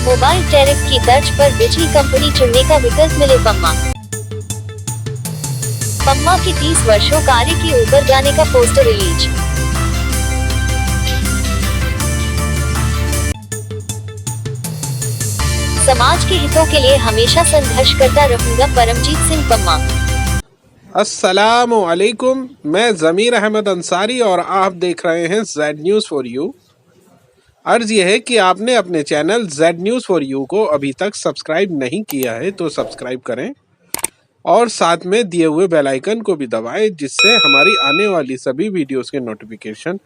Mobile tariff की तर्ज पर बिजली कंपनी चुनने का विकल्प मिले पम्मा। पम्मा के 30 वर्षों कार्य के ऊपर गाने का पोस्टर रिलीज। समाज के हितों के लिए हमेशा संघर्ष करता रहूंगा, परमजीत सिंह पम्मा। अस्सलामु अलैकुम, मैं ज़मीर अहमद अंसारी और आप देख रहे हैं जेड न्यूज़ फॉर यू। अर्ज़ यह है कि आपने अपने channel Z news for you को अभी तक सब्सक्राइब नहीं किया है तो सब्सक्राइब करें और साथ में दिए हुए बेल आइकन को भी दबाएं, जिससे हमारी आने वाली सभी वीडियोस के नोटिफिकेशन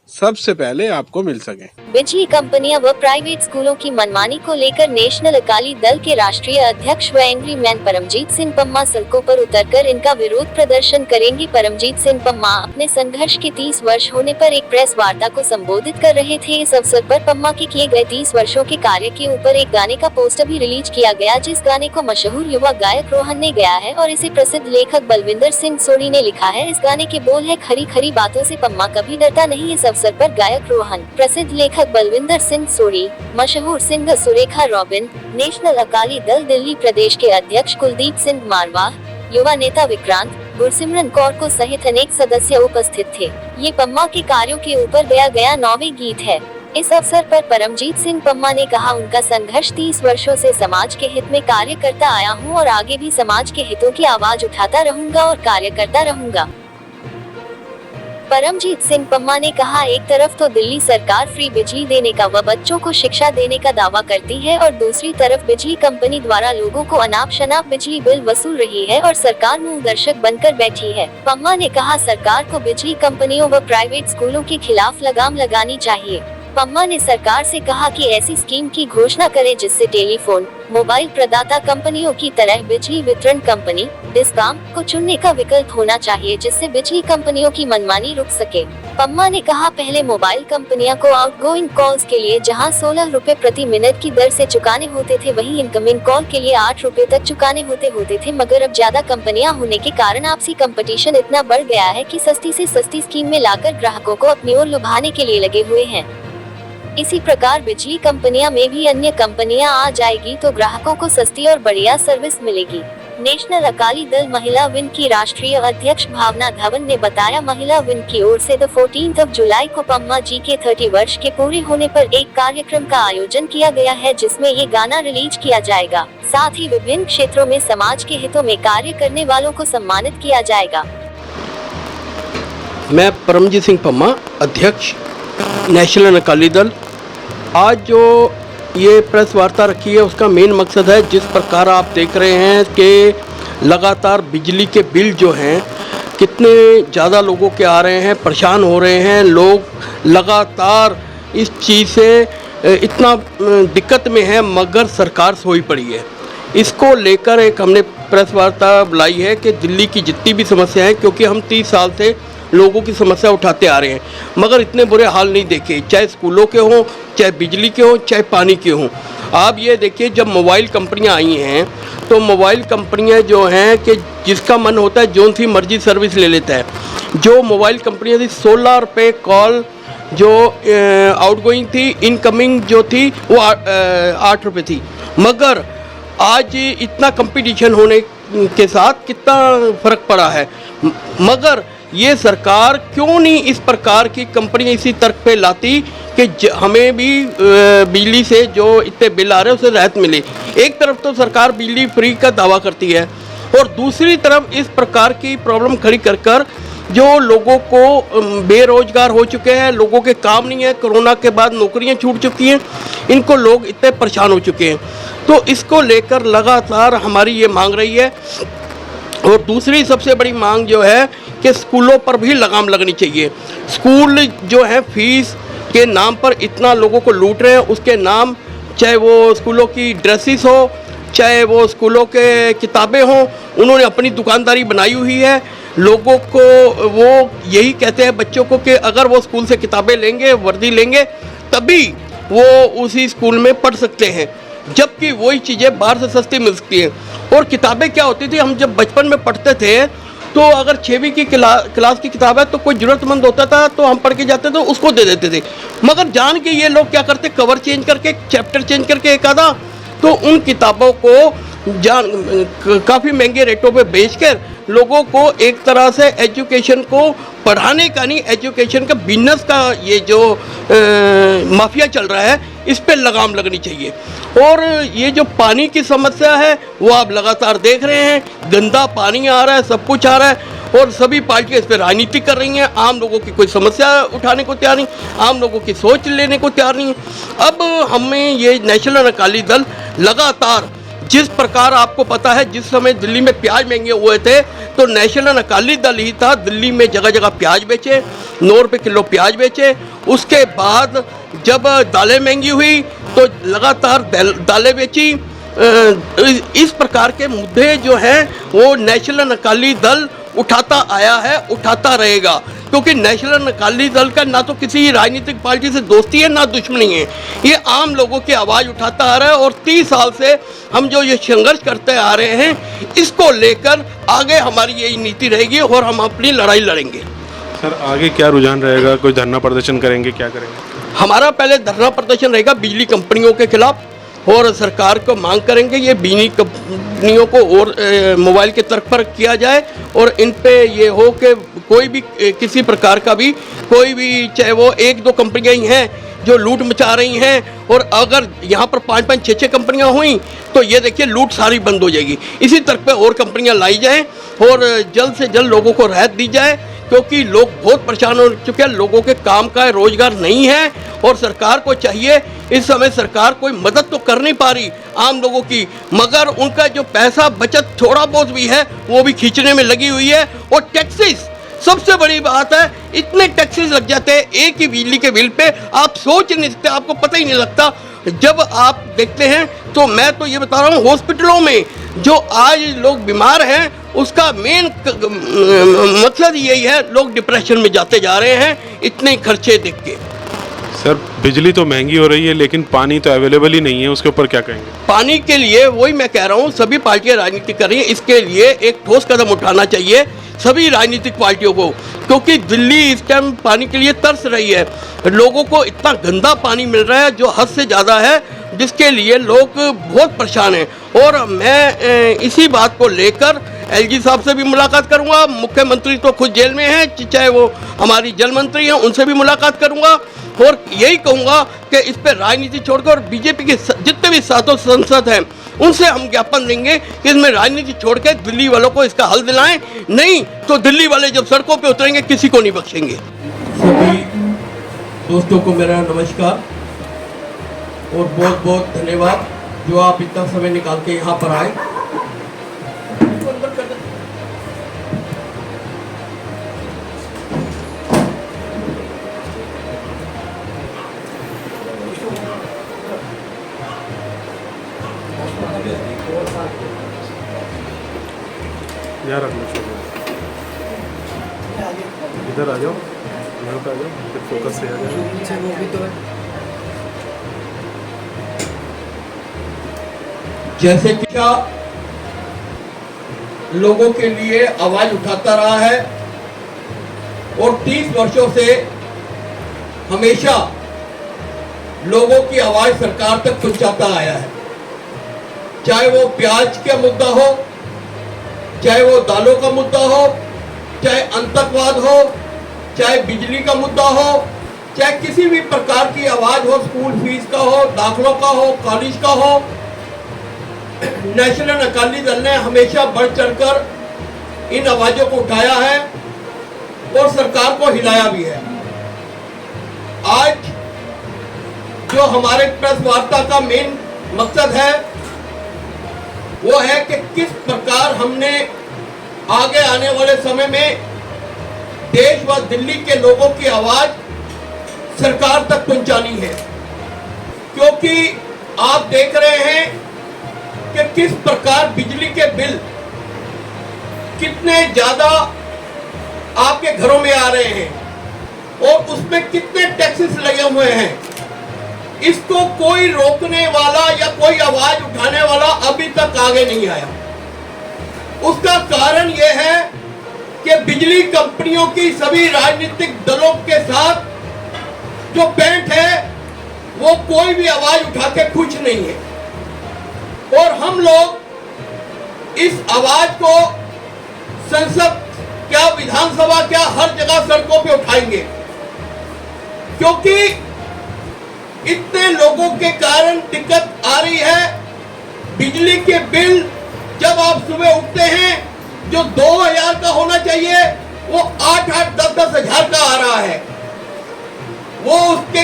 सबसे पहले आपको मिल सके। बिजली कंपनियां व प्राइवेट स्कूलों की मनमानी को लेकर नेशनल अकाली दल के राष्ट्रीय अध्यक्ष व एंग्री मैन परमजीत सिंह पम्मा सड़कों पर उतरकर इनका विरोध प्रदर्शन करेंगे। परमजीत सिंह पम्मा अपने संघर्ष के 30 वर्ष होने पर एक प्रेस वार्ता को संबोधित कर रहे थे। इस अवसर पर पम्मा के किए गए 30 वर्षों के कार्य के ऊपर एक गाने का पोस्टर भी रिलीज किया गया, जिस गाने को मशहूर युवा गायक रोहन ने गाया है और इसे प्रसिद्ध लेखक बलविंदर सिंह सोरी ने लिखा है। इस गाने के बोल है, खरी खरी बातों से पम्मा कभी डरता नहीं। इस अवसर पर गायक रोहन, प्रसिद्ध लेखक बलविंदर सिंह सोरी, मशहूर singer Surekha robin, national Akali Dal Delhi प्रदेश के अध्यक्ष कुलदीप सिंह मारवाह, युवा नेता विक्रांत, गुरसिमरन कौर को सहित अनेक सदस्य उपस्थित थे। ये पम्मा के कार्यों के ऊपर गाया गया 9वें गीत है। इस अवसर पर परमजीत सिंह पम्मा ने कहा, उनका संघर्ष 30 वर्षों से समाज के हित में कार्य करता आया हूँ और आगे भी समाज के हितों की आवाज उठाता रहूंगा और कार्य करता रहूंगा। परमजीत सिंह पम्मा ने कहा, एक तरफ तो दिल्ली सरकार फ्री बिजली देने का व बच्चों को शिक्षा देने का दावा करती है और दूसरी तरफ बिजली कंपनी द्वारा लोगों को अनाप शनाप बिजली बिल वसूल रही है और सरकार मुंह दर्शक बनकर बैठी है। पम्मा ने कहा, सरकार को बिजली कंपनियों व प्राइवेट स्कूलों के खिलाफ लगाम लगानी चाहिए। पम्मा ने सरकार से कहा कि ऐसी स्कीम की घोषणा करे जिससे टेलीफोन, मोबाइल प्रदाता कंपनियों की तरह बिजली वितरण कंपनी डिस्कॉम को चुनने का विकल्प होना चाहिए, जिससे बिजली कंपनियों की मनमानी रुक सके। पम्मा ने कहा, पहले मोबाइल कंपनियों को आउटगोइंग कॉल्स के लिए जहां 16 रुपए प्रति मिनट की दर से चुकाने होते थे, वहीं इनकमिंग कॉल के लिए 8 रुपए तक चुकाने होते थे, मगर अब ज्यादा कंपनियां होने के कारण आपसी कंपटीशन इतना बढ़ गया है कि सस्ती से सस्ती स्कीम में लाकर ग्राहकों को अपनी ओर लुभाने के लिए लगे हुए हैं। इसी प्रकार बिजली कंपनियां में भी अन्य कंपनियां आ जाएगी तो ग्राहकों को सस्ती और बढ़िया सर्विस मिलेगी। नेशनल अकाली दल महिला विंग की राष्ट्रीय अध्यक्ष भावना धवन ने बताया, महिला विंग की ओर से 14 जुलाई को पम्मा जी के 30 वर्ष के पूरे होने पर एक कार्यक्रम का आयोजन किया गया है, जिसमें ये गाना रिलीज किया जाएगा। साथ ही विभिन्न क्षेत्रों में समाज के हितों में कार्य करने वालों को सम्मानित किया जाएगा। मैं परमजीत सिंह पम्मा, अध्यक्ष नेशनल अकाली दल। आज जो ये प्रेस वार्ता रखी है उसका मेन मकसद है, जिस प्रकार आप देख रहे हैं कि लगातार बिजली के बिल जो हैं कितने ज़्यादा लोगों के आ रहे हैं, परेशान हो रहे हैं लोग लगातार इस चीज़ से इतना दिक्कत में है, मगर सरकार सोई पड़ी है। इसको लेकर एक हमने प्रेस वार्ता बुलाई है कि दिल्ली की जितनी भी समस्या है, क्योंकि हम 30 साल से लोगों की समस्या उठाते आ रहे हैं, मगर इतने बुरे हाल नहीं देखे, चाहे स्कूलों के हों, चाहे बिजली के हों, चाहे पानी के हों। आप ये देखिए, जब मोबाइल कंपनियां आई हैं तो मोबाइल कंपनियां जो हैं कि जिसका मन होता है जो सी मर्जी सर्विस ले लेता है। जो मोबाइल कंपनियां थी 16 रुपये कॉल जो आउटगोइंग थी, इनकमिंग जो थी वो 8 रुपये थी, मगर आज इतना कंपटीशन होने के साथ कितना फ़र्क पड़ा है। मगर ये सरकार क्यों नहीं इस प्रकार की कंपनियां इसी तर्क पे लाती कि हमें भी बिजली से जो इतने बिल आ रहे हैं उसे राहत मिले। एक तरफ तो सरकार बिजली फ्री का दावा करती है और दूसरी तरफ इस प्रकार की प्रॉब्लम खड़ी कर जो लोगों को बेरोजगार हो चुके हैं, लोगों के काम नहीं है, कोरोना के बाद नौकरियां छूट चुकी हैं, इनको लोग इतने परेशान हो चुके हैं। तो इसको लेकर लगातार हमारी ये मांग रही है। और दूसरी सबसे बड़ी मांग जो है कि स्कूलों पर भी लगाम लगनी चाहिए। स्कूल जो है फीस के नाम पर इतना लोगों को लूट रहे हैं, उसके नाम चाहे वो स्कूलों की ड्रेसेस हो, चाहे वो स्कूलों के किताबें हों, उन्होंने अपनी दुकानदारी बनाई हुई है। लोगों को वो यही कहते हैं बच्चों को कि अगर वो स्कूल से किताबें लेंगे, वर्दी लेंगे, तभी वो उसी स्कूल में पढ़ सकते हैं, जबकि वही चीज़ें बाहर से सस्ती मिल सकती हैं। और किताबें क्या होती थी, हम जब बचपन में पढ़ते थे तो अगर 6वीं की क्लास की किताब है तो कोई ज़रूरतमंद होता था तो हम पढ़ के जाते थे, उसको दे देते थे। मगर जान के ये लोग क्या करते, कवर चेंज करके, चैप्टर चेंज करके एक आधा, तो उन किताबों को काफ़ी महंगे रेटों पे बेचकर लोगों को एक तरह से एजुकेशन को पढ़ाने का नहीं, एजुकेशन का बिजनेस का ये जो माफिया चल रहा है, इस पे लगाम लगनी चाहिए। और ये जो पानी की समस्या है वो आप लगातार देख रहे हैं, गंदा पानी आ रहा है, सब कुछ आ रहा है और सभी पार्टियां इस पर राजनीति कर रही हैं। आम लोगों की कोई समस्या उठाने को तैयार नहीं, आम लोगों की सोच लेने को तैयार नहीं है। अब हमें ये नेशनल अकाली दल लगातार, जिस प्रकार आपको पता है जिस समय दिल्ली में प्याज महंगे हुए थे तो नेशनल अकाली दल ही था, दिल्ली में जगह जगह प्याज बेचे, 9 रुपये किलो प्याज बेचे। उसके बाद जब दालें महंगी हुई तो लगातार दालें बेची। इस प्रकार के मुद्दे जो हैं वो नेशनल अकाली दल उठाता आया है, उठाता रहेगा, क्योंकि नेशनल अकाली दल का ना तो किसी राजनीतिक पार्टी से दोस्ती है ना दुश्मनी है। ये आम लोगों की आवाज़ उठाता आ रहा है और 30 साल से हम जो ये संघर्ष करते आ रहे हैं, इसको लेकर आगे हमारी यही नीति रहेगी और हम अपनी लड़ाई लड़ेंगे। सर आगे क्या रुझान रहेगा, कोई धरना प्रदर्शन करेंगे, क्या करेंगे? हमारा पहले धरना प्रदर्शन रहेगा बिजली कंपनियों के खिलाफ और सरकार को मांग करेंगे ये बिजली कंपनियों को और मोबाइल के तर्क पर किया जाए और इन पे ये हो कि कोई भी किसी प्रकार का भी कोई भी, चाहे वो 1-2 कंपनियां ही हैं जो लूट मचा रही हैं, और अगर यहाँ पर 5-5, 6-6 कंपनियां हुई तो ये देखिए लूट सारी बंद हो जाएगी। इसी तर्क पे और कंपनियां लाई जाएं और जल्द से जल्द लोगों को राहत दी जाए, क्योंकि लोग बहुत परेशान हो चुके हैं, लोगों के काम का रोजगार नहीं है और सरकार को चाहिए, इस समय सरकार कोई मदद तो कर नहीं पा रही आम लोगों की, मगर उनका जो पैसा बचत थोड़ा बहुत भी है वो भी खींचने में लगी हुई है। और टैक्सेस सबसे बड़ी बात है, इतने टैक्सेस लग जाते हैं एक ही बिजली के बिल पे, आप सोच नहीं सकते, आपको पता ही नहीं लगता। जब आप देखते हैं तो मैं तो ये बता रहा हूँ, हॉस्पिटलों में जो आज लोग बीमार हैं उसका मेन मकसद यही है, लोग डिप्रेशन में जाते जा रहे हैं इतने खर्चे देख के। सर बिजली तो महंगी हो रही है लेकिन पानी तो अवेलेबल ही नहीं है, उसके ऊपर क्या कहेंगे? पानी के लिए वही मैं कह रहा हूँ, सभी पार्टियां राजनीति कर रही हैं, इसके लिए एक ठोस कदम उठाना चाहिए सभी राजनीतिक पार्टियों को, क्योंकि दिल्ली इस टाइम पानी के लिए तरस रही है। लोगों को इतना गंदा पानी मिल रहा है जो हद से ज़्यादा है, जिसके लिए लोग बहुत परेशान हैं। और मैं इसी बात को लेकर एलजी साहब से भी मुलाकात करूंगा, मुख्यमंत्री तो खुद जेल में हैं, चाहे वो हमारी जल मंत्री हैं, उनसे भी मुलाकात करूंगा और यही कहूंगा कि इस पर राजनीति छोड़कर और बीजेपी के जितने भी सातों सांसद हैं उनसे हम ज्ञापन देंगे कि इसमें राजनीति छोड़ के दिल्ली वालों को इसका हल दिलाएं, नहीं तो दिल्ली वाले जब सड़कों पे उतरेंगे किसी को नहीं बख्शेंगे। सभी दोस्तों को मेरा नमस्कार और बहुत बहुत धन्यवाद जो आप इतना समय निकाल के यहाँ पर आए। यार इधर आ जाओ, यहाँ पे आ जाओ, फिर फोकस से आ जाओ। जैसे कि लोगों के लिए आवाज उठाता रहा है और 30 वर्षों से हमेशा लोगों की आवाज सरकार तक पहुंचाता आया है, चाहे वो प्याज का मुद्दा हो, चाहे वो दालों का मुद्दा हो, चाहे आतंकवाद हो, चाहे बिजली का मुद्दा हो, चाहे किसी भी प्रकार की आवाज हो, स्कूल फीस का हो, दाखिलों का हो, कॉलेज का हो। नेशनल अकाली दल ने हमेशा बढ़ चढ़कर इन आवाजों को उठाया है और सरकार को हिलाया भी है। आज जो हमारे प्रेस वार्ता का मेन मकसद है वो है कि किस प्रकार हमने आगे आने वाले समय में देश व दिल्ली के लोगों की आवाज सरकार तक पहुंचानी है, क्योंकि आप देख रहे हैं कि किस प्रकार बिजली के बिल कितने ज्यादा आपके घरों में आ रहे हैं और उसमें कितने टैक्सेस लगे हुए हैं। इसको कोई रोकने वाला या कोई आवाज उठाने वाला अभी तक आगे नहीं आया। उसका कारण यह है कि बिजली कंपनियों की सभी राजनीतिक दलों के साथ जो बैंठ है वो कोई भी आवाज उठा के खुश नहीं है और हम लोग इस आवाज को संसद क्या विधानसभा क्या हर जगह सड़कों पे उठाएंगे, क्योंकि इतने लोगों के कारण दिक्कत आ रही है। बिजली के बिल जब आप सुबह उठते हैं जो 2000 का होना चाहिए वो 8-8, 10-10 हजार का आ रहा है। वो उसके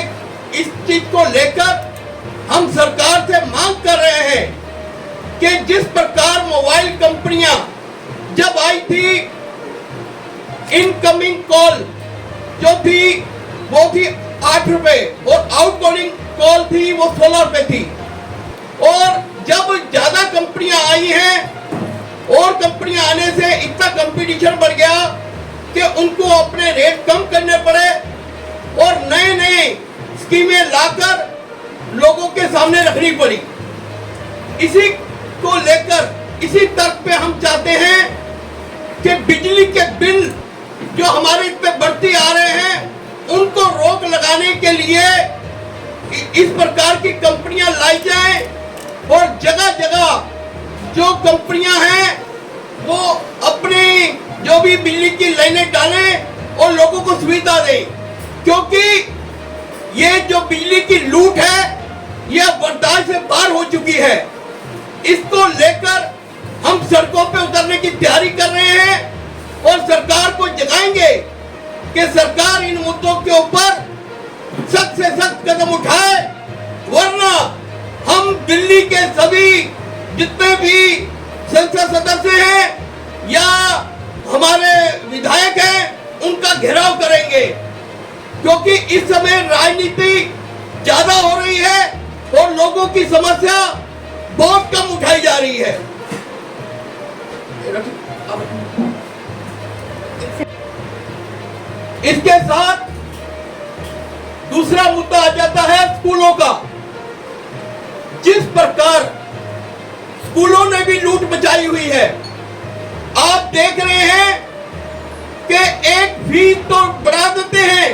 इस चीज को लेकर हम सरकार से मांग कर रहे हैं कि जिस प्रकार मोबाइल कंपनियां जब आई थी, इनकमिंग कॉल जो थी वो थी 8 रुपए और आउटगोइंग कॉल थी वो 16 रुपए थी। और जब ज्यादा कंपनियां आई हैं और कंपनियां आने से इतना कंपटीशन बढ़ गया कि उनको अपने रेट कम करने पड़े और नए नए स्कीमें लाकर लोगों के सामने रखनी पड़ी। इसी को लेकर इसी तर्क पे हम चाहते हैं कि बिजली के बिल जो हमारे इस पे बढ़ती आ रहे हैं उनको रोक लगाने के लिए इस प्रकार की कंपनियां लाई जाएं और जगह जगह जो कंपनियां हैं वो अपनी जो भी बिजली की लाइनें डालें और लोगों को सुविधा दें, क्योंकि ये जो बिजली की लूट है यह बर्दाश्त से बाहर हो चुकी है। इसको लेकर हम सड़कों पे उतरने की तैयारी कर रहे हैं और सरकार को जगाएंगे कि सरकार इन मुद्दों के ऊपर सख्त से सख्त कदम उठाए, वरना हम दिल्ली के सभी जितने भी संसद सदस्य हैं या हमारे विधायक हैं उनका घेराव करेंगे, क्योंकि इस समय राजनीति ज्यादा हो रही है और लोगों की समस्या बहुत कम उठाई जा रही है। इसके साथ दूसरा मुद्दा आ जाता है स्कूलों का। जिस प्रकार स्कूलों ने भी लूट मचाई हुई है, आप देख रहे हैं कि एक फीस तो बढ़ा देते हैं,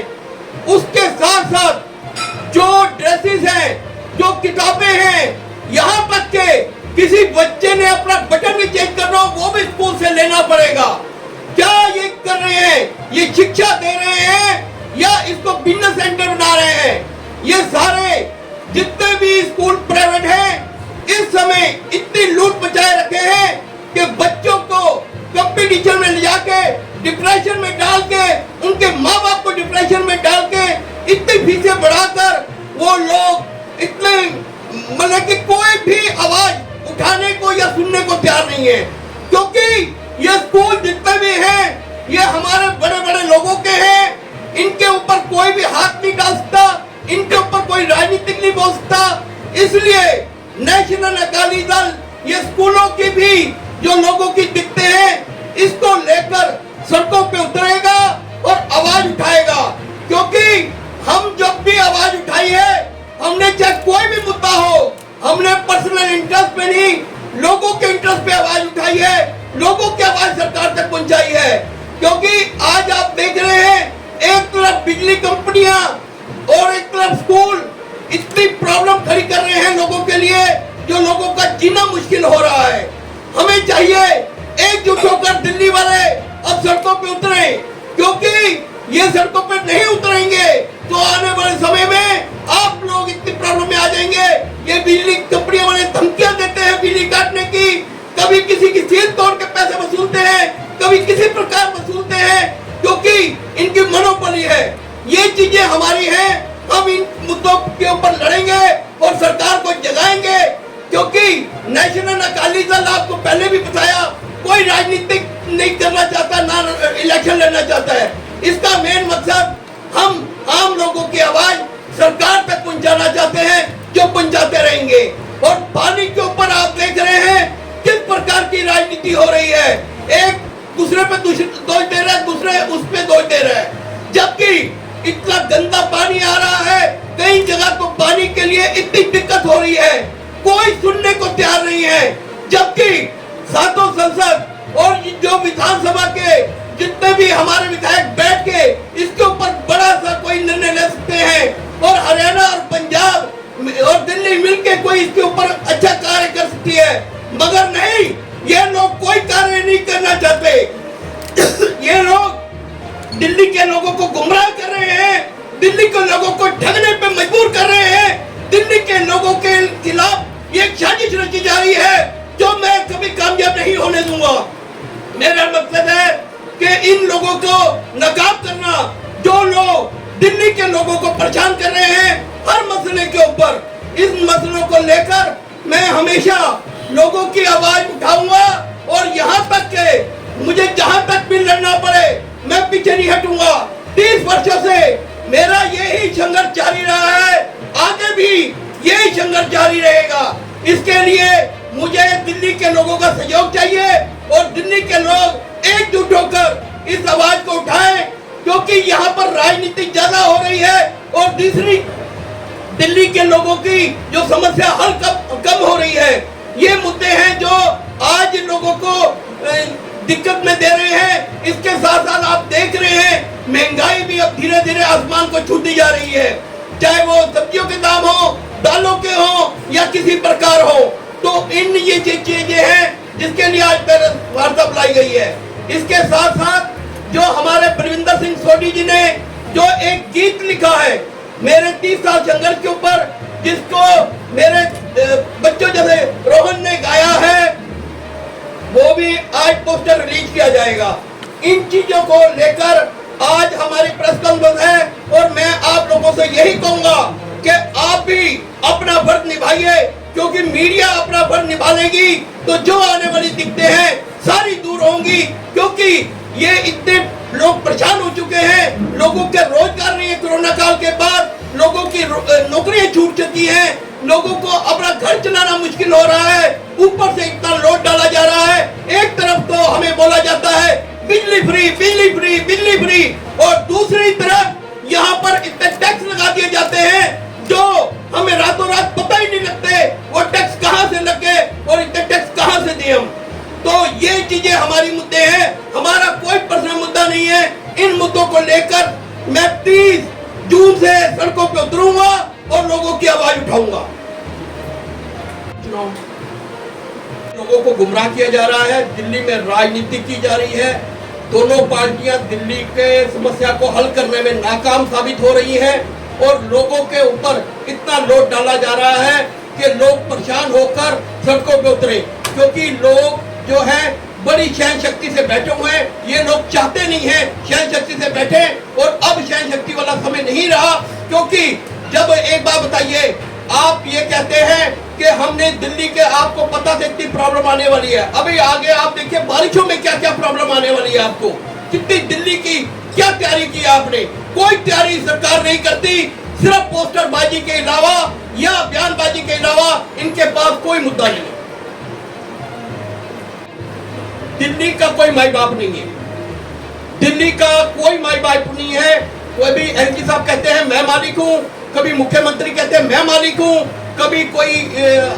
उसके साथ साथ जो ड्रेसेस हैं, जो किताबें हैं, यहां तक के किसी बच्चे ने अपना बटन भी चेंज करना हो वो भी स्कूल से लेना पड़ेगा। क्या ये कर रहे हैं? ये शिक्षा दे रहे हैं या इसको बिजनेस सेंटर बना रहे हैं? ये सारे जितने भी स्कूल प्राइवेट हैं इस समय इतनी लूट मचाए रखे हैं कि बच्चों को कंपटीशन में ले जाके डिप्रेशन में डाल के, उनके माँ बाप को डिप्रेशन में डाल के इतनी फीसें बढ़ाकर वो लोग इतने मतलब कि कोई भी आवाज उठाने को या सुनने को तैयार नहीं है, क्योंकि ये स्कूल जितने भी हैं ये हमारे बड़े बड़े लोगों के हैं। इनके ऊपर कोई भी हाथ नहीं डाल सकता, इनके ऊपर कोई राजनीतिक नहीं बोल सकता। इसलिए नेशनल अकाली दल ये स्कूलों की भी जो लोगों की दिक्कतें हैं इसको लेकर सड़कों पे उतरेगा और आवाज उठाएगा, क्योंकि हम जब भी आवाज उठाई है हमने चाहे कोई भी मुद्दा हो, हमने पर्सनल इंटरेस्ट पे नहीं, लोगों के इंटरेस्ट पे आवाज उठाई है, लोगों की आवाज सरकार तक पहुंचाई है। क्योंकि आज आप देख रहे हैं एक तरफ बिजली कंपनियां और एक तरफ स्कूल इतनी प्रॉब्लम खड़ी कर रहे हैं लोगों के लिए, जो लोगों का जीना मुश्किल हो रहा है। हमें चाहिए एकजुट होकर दिल्ली वाले अब सड़कों पे उतरे, क्योंकि ये सड़कों पे नहीं उतरेंगे तो आने वाले समय में आप लोग इतनी प्रॉब्लम में आ जाएंगे। ये बिजली कंपनियों वाले धमकियां देते हैं बिजली काटने की, कभी किसी की सील तोड़ के पैसे वसूलते हैं, कभी किसी प्रकार वसूलते हैं, क्योंकि इनकी मोनोपोली है। ये चीजें हमारी हैं, हम इन मुद्दों के ऊपर लड़ेंगे और सरकार को जगाएंगे, क्योंकि नेशनल अकाली दल आपको पहले भी बताया कोई राजनीतिक नहीं करना चाहता, ना इलेक्शन लड़ना चाहता है। इसका मेन मकसद हम आम लोगों की आवाज सरकार तक पहुंचाना चाहते हैं, जो पहुंचाते रहेंगे। और पानी के ऊपर आप देख रहे हैं किस प्रकार की राजनीति हो रही है, एक दूसरे पे दोष दे रहा है, दूसरे उस पे दोष दे रहा है, जबकि इतना गंदा पानी आ रहा है, कई जगह तो पानी के लिए इतनी दिक्कत हो रही है, कोई सुनने को तैयार नहीं है। जबकि सातों संसद और जो विधानसभा के जितने भी हमारे विधायक बैठ के इसके ऊपर बड़ा सा कोई निर्णय ले सकते हैं और हरियाणा और पंजाब और दिल्ली मिलके कोई इसके ऊपर अच्छा कार्य कर सकती है, मगर नहीं, ये लोग कोई कार्य नहीं करना चाहते। ये लोग दिल्ली के लोगों को गुमराह कर रहे हैं, दिल्ली के लोगों को ठगने पे मजबूर कर रहे हैं, दिल्ली के लोगों के खिलाफ ये साजिश रची जा रही है जो मैं कभी कामयाब नहीं होने दूंगा। मेरा मकसद है कि इन लोगों को नाकाम करना, जो लोग दिल्ली के लोगों को परेशान कर रहे हैं हर मसले के ऊपर। इस मसलों को लेकर मैं हमेशा लोगों की आवाज उठाऊंगा और यहाँ तक के मुझे जहाँ तक भी लड़ना पड़े मैं पीछे नहीं हटूंगा। 30 वर्षों से मेरा यही संघर्ष जारी रहा है, आगे भी यही संघर्ष जारी रहेगा। इसके लिए मुझे दिल्ली के लोगों का सहयोग चाहिए और दिल्ली के लोग एकजुट होकर इस आवाज को उठाएं, क्योंकि यहाँ पर राजनीति ज्यादा हो रही है और दूसरी दिल्ली के लोगों की जो समस्या हल कम हो रही है। ये मुद्दे हैं जो आज लोगों को दिक्कत में दे रहे हैं। इसके साथ साथ आप देख रहे हैं महंगाई भी अब धीरे धीरे आसमान को छूती जा रही है, चाहे वो सब्जियों के दाम हो, दालों के हो या किसी प्रकार हो। तो इन ये चीजें हैं जिसके लिए आज वार्ता बुलाई गई है। इसके साथ साथ जो हमारे परविंदर सिंह सोनी जी ने जो एक गीत लिखा है मेरे 30 साल संघर्ष के ऊपर, जिसको मेरे बच्चों जैसे रोहन ने गाया है, वो भी आज पोस्टर रिलीज किया जाएगा। इन चीजों को लेकर आज हमारी प्रेस कॉन्फ्रेंस है और मैं आप लोगों से यही कहूंगा कि आप भी अपना फर्ज निभाइए, क्योंकि मीडिया अपना फर्ज निभा लेगी तो जो आने वाली दिक्कतें हैं सारी दूर होंगी। क्योंकि ये इतने लोग परेशान हो चुके हैं, लोगों के रोजगार नहीं है, कोरोना काल के बाद लोगों की नौकरियां छूट चुकी हैं, लोगों को अपना घर चलाना मुश्किल हो रहा है, ऊपर से इतना लोड डाला जा रहा है। एक तरफ तो हमें बोला जाता है बिजली फ्री, बिजली फ्री, बिजली फ्री, और दूसरी तरफ यहाँ पर इतने टैक्स लगा दिए जाते हैं जो हमें रातों रात पता ही नहीं लगते वो टैक्स कहाँ से लगे और इतने टैक्स कहाँ से दिए हम। तो ये चीजें हमारी मुद्दे हैं, हमारा कोई पर्सनल मुद्दा नहीं है। इन मुद्दों को लेकर मैं 30 जून से सड़कों पे उतरूंगा और लोगों की आवाज उठाऊंगा। लोगों को गुमराह किया जा रहा है, दिल्ली में राजनीति की जा रही है, दोनों पार्टियां दिल्ली के समस्या को हल करने में नाकाम साबित हो रही है और लोगों के ऊपर इतना लोड डाला जा रहा है कि लोग परेशान होकर सड़कों पे उतरे, क्योंकि लोग जो है बड़ी सहन शक्ति से बैठे हुए हैं। ये लोग चाहते नहीं हैं सहन शक्ति से बैठे, और अब सहन शक्ति वाला समय नहीं रहा। क्योंकि जब एक बात बताइए, आप ये कहते हैं कि हमने दिल्ली के, आपको पता था इतनी प्रॉब्लम आने वाली है, अभी आगे आप देखिए बारिशों में क्या क्या प्रॉब्लम आने वाली है। आपको कितनी दिल्ली की क्या तैयारी की आपने? कोई तैयारी सरकार नहीं करती, सिर्फ पोस्टरबाजी के अलावा या बयानबाजी के अलावा इनके पास कोई मुद्दा नहीं। दिल्ली का कोई माई बाप नहीं है, दिल्ली का कोई माई बाप नहीं है। कभी एमपी साहब कहते हैं मैं मालिक हूँ, कभी मुख्यमंत्री कहते हैं मैं मालिक हूँ, कभी कोई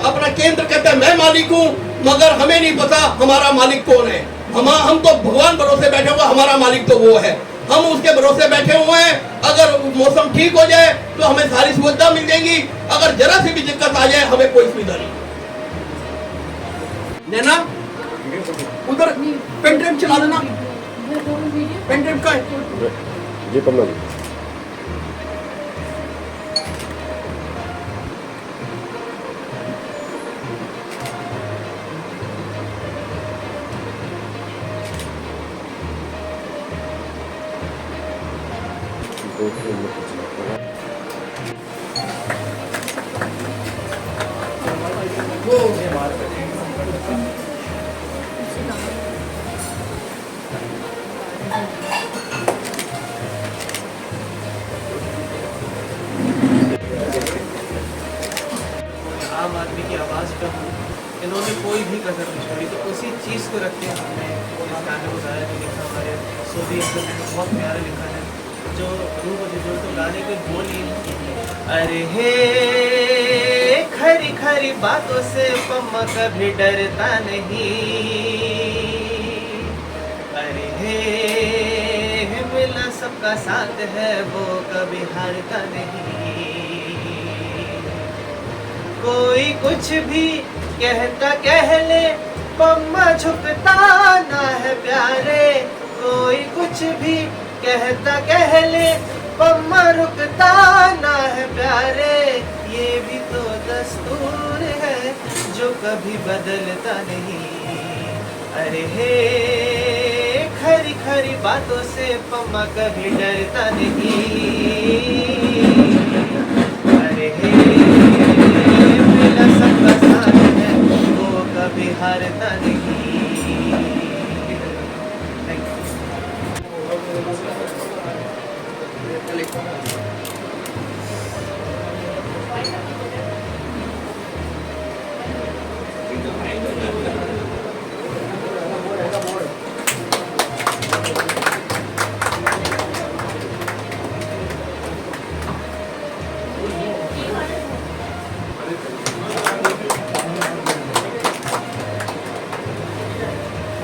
अपना केंद्र कहता है मैं मालिक हूँ, मगर हमें नहीं पता हमारा मालिक कौन है। हम तो भगवान भरोसे बैठे हुए, हमारा मालिक तो वो है, हम उसके भरोसे बैठे हुए हैं। अगर मौसम ठीक हो जाए तो हमें सारी सुविधा मिल जाएगी, अगर जरा सी भी दिक्कत आ जाए हमें कोई सुविधा नहीं। नैना उधर पेन ड्राइव चला देना, पेन ड्राइव का जी कमला आम आदमी की आवाज़ कम हो, इन्होंने कोई भी कसर नहीं छोड़ी। तो उसी चीज़ को रख के हमने इस गाने को गाया, जो लिखा हमारे सोदी अंकल ने बहुत प्यारा लिखा है, जो रूह को जो तो गाने के बोल ही अरे हे खरी खरी बातों से पम्मा कभी डरता नहीं, अरे हे सबका साथ है वो कभी हारता नहीं। कोई कुछ भी कहता कह ले पम्मा झुकता ना है प्यारे। कोई कुछ भी कहता कह ले पम्मा रुकता ना है प्यारे। ये भी तो दस्तूर है जो कभी बदलता नहीं। अरे हे खरी खरी बातों से पम्मा कभी डरता नहीं। अरे हे मेरा सबका साथ है वो कभी हारता नहीं।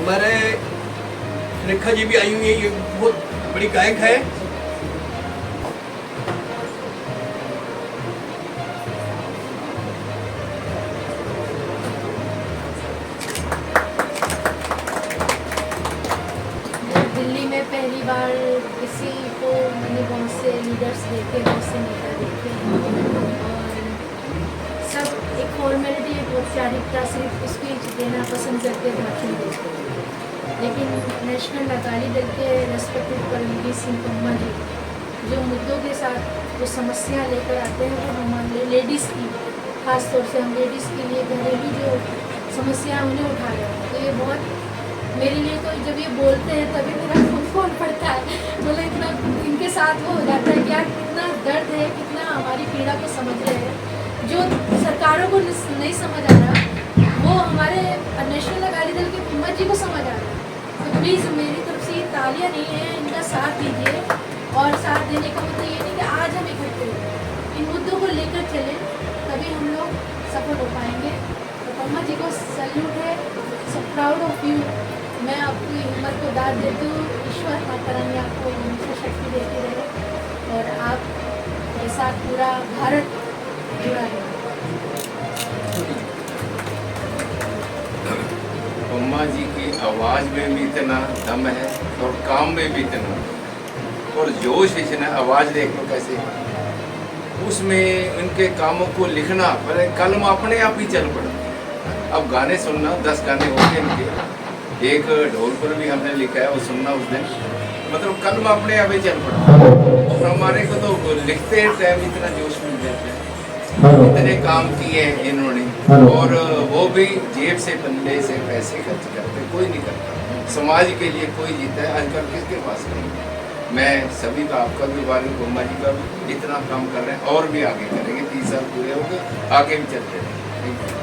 हमारे रेखा जी भी आई हुई है, ये बहुत बड़ी गायक है। दिल्ली में पहली बार किसी को मैंने बहुत से लीडर्स देखे, बहुत से नेता देखे और सब एक फॉर्मेलिटी, एक औपचारिकता सिर्फ स्पीच देना पसंद करते, भाषण देते। लेकिन नेशनल अकाली दल के रेस्पेक्टेड परमवीर सिंह पम्मा जी जो मुद्दों के साथ जो समस्या लेकर आते हैं वो हमारे लेडीज़ की, खास तौर से हम लेडीज़ के लिए घरेलू जो समस्या उन्हें उठाया है। तो ये बहुत मेरे लिए, तो जब ये बोलते हैं तभी मेरा खून खोल पड़ता है। मतलब इतना इनके साथ वो हो जाता है कि यार कितना दर्द है, कितना हमारी पीड़ा को समझ रहे हैं। जो सरकारों को नहीं समझ आ रहा वो हमारे नेशनल अकाली दल के पम्मा जी को समझ आ रहा है। तो प्लीज़ मेरी तरफ से ये तालियां नहीं है, इनका साथ दीजिए। और साथ देने का मतलब ये नहीं कि आज हम इकट्ठे हो, इन मुद्दों को लेकर चलें, तभी हम लोग सफल हो पाएंगे। तो पम्मा जी को सैल्यूट है, सो प्राउड ऑफ यू। मैं आपकी हिम्मत को दाद देती हूँ। ईश्वर माता रानी आपको हमेशा शक्ति देती रहे और आप के साथ पूरा भारत जुड़ा है। पम्मा जी की आवाज़ में भी इतना दम है और काम में भी इतना, और जोश इतना, आवाज़ देख लो कैसे, उसमें उनके कामों को लिखना, पहले कलम अपने आप ही चल पड़ा। अब गाने सुनना, 10 गाने हो गए इनके, एक ढोल पर भी हमने लिखा है, वो सुनना उस दिन, मतलब कलम अपने आप ही चल पड़ा। और हमारे को तो लिखते टाइम इतना जोश मिल जाता है, इतने काम किए हैं इन्होंने, और वो भी जेब से बंदे से पैसे खर्च करते, कोई नहीं करता। समाज के लिए कोई जीता है आजकल, किसके पास नहीं। मैं सभी का, आपका भी वाली पम्मा जी का भी इतना काम कर रहे हैं और भी आगे करेंगे। 30 साल पूरे हो गए, आगे भी चलते रहेंगे।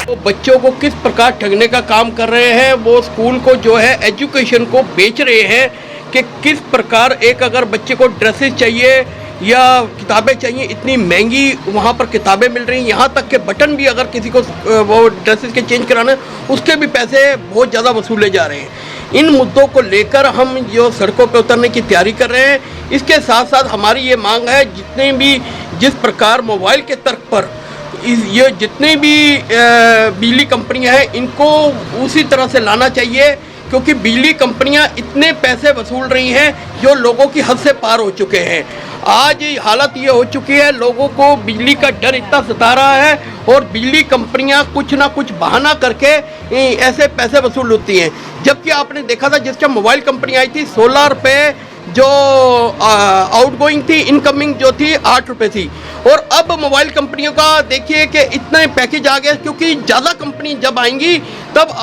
तो बच्चों को किस प्रकार ठगने का काम कर रहे हैं, वो स्कूल को जो है एजुकेशन को बेच रहे हैं कि किस प्रकार एक अगर बच्चे को ड्रेसेस चाहिए या किताबें चाहिए, इतनी महंगी वहाँ पर किताबें मिल रही हैं। यहाँ तक के बटन भी अगर किसी को वो ड्रेसेस के चेंज कराना है उसके भी पैसे बहुत ज़्यादा वसूले जा रहे हैं। इन मुद्दों को लेकर हम जो सड़कों पर उतरने की तैयारी कर रहे हैं। इसके साथ साथ हमारी ये मांग है, जितने भी जिस प्रकार मोबाइल के तर्क पर ये जितनी भी बिजली कंपनियां हैं इनको उसी तरह से लाना चाहिए, क्योंकि बिजली कंपनियां इतने पैसे वसूल रही हैं जो लोगों की हद से पार हो चुके हैं। आज हालत ये हो चुकी है, लोगों को बिजली का डर इतना सता रहा है और बिजली कंपनियां कुछ ना कुछ बहाना करके ऐसे पैसे वसूल होती हैं। जबकि आपने देखा था जिस टाइम मोबाइल कंपनी आई थी 16 रुपये जो आउटगोइंग थी, इनकमिंग जो थी 8 रुपये थी। और अब मोबाइल कंपनियों का देखिए कि इतने पैकेज आ गए, क्योंकि ज़्यादा कंपनी जब आएंगी तब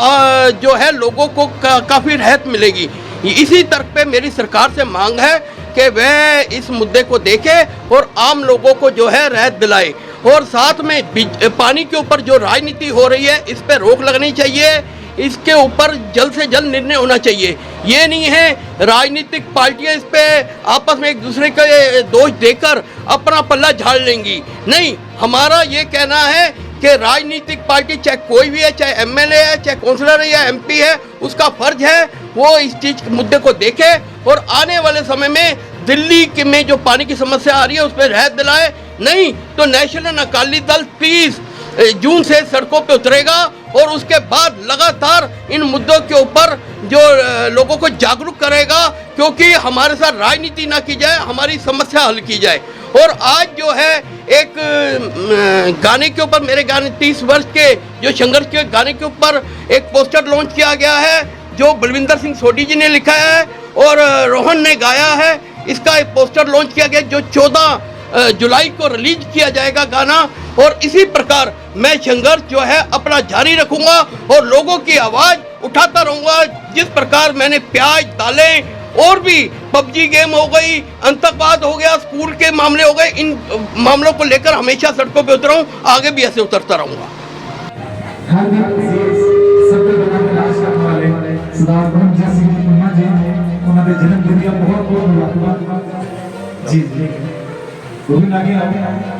जो है लोगों को काफ़ी राहत मिलेगी। इसी तर्क पे मेरी सरकार से मांग है कि वह इस मुद्दे को देखे और आम लोगों को जो है राहत दिलाए। और साथ में पानी के ऊपर जो राजनीति हो रही है इस पर रोक लगनी चाहिए, इसके ऊपर जल्द से जल्द निर्णय होना चाहिए। ये नहीं है राजनीतिक पार्टियां इस पे आपस में एक दूसरे के दोष देकर अपना पल्ला झाड़ लेंगी। नहीं, हमारा ये कहना है कि राजनीतिक पार्टी चाहे कोई भी है, चाहे एमएलए है, चाहे काउंसलर है या एमपी है, उसका फर्ज है वो इस चीज के मुद्दे को देखे और आने वाले समय में दिल्ली के में जो पानी की समस्या आ रही है उस पर राहत दिलाए। नहीं तो नेशनल अकाली दल 30 जून से सड़कों पे उतरेगा और उसके बाद लगातार इन मुद्दों के ऊपर जो लोगों को जागरूक करेगा, क्योंकि हमारे साथ राजनीति ना की जाए, हमारी समस्या हल की जाए। और आज जो है एक गाने के ऊपर, मेरे गाने 30 वर्ष के जो संघर्ष के गाने के ऊपर एक पोस्टर लॉन्च किया गया है जो बलविंदर सिंह सोढी जी ने लिखा है और रोहन ने गाया है। इसका एक पोस्टर लॉन्च किया गया जो 14 जुलाई को रिलीज किया जाएगा गाना। और इसी प्रकार मैं संघर्ष जो है अपना जारी रखूंगा और लोगों की आवाज़ उठाता रहूंगा। जिस प्रकार मैंने प्याज, दालें और भी पबजी गेम हो गई, आतंकवाद हो गया, स्कूल के मामले हो गए, इन मामलों को लेकर हमेशा सड़कों पे उतरा हूँ, आगे भी ऐसे उतरता रहूंगा। जी जी वो भी आगे आगे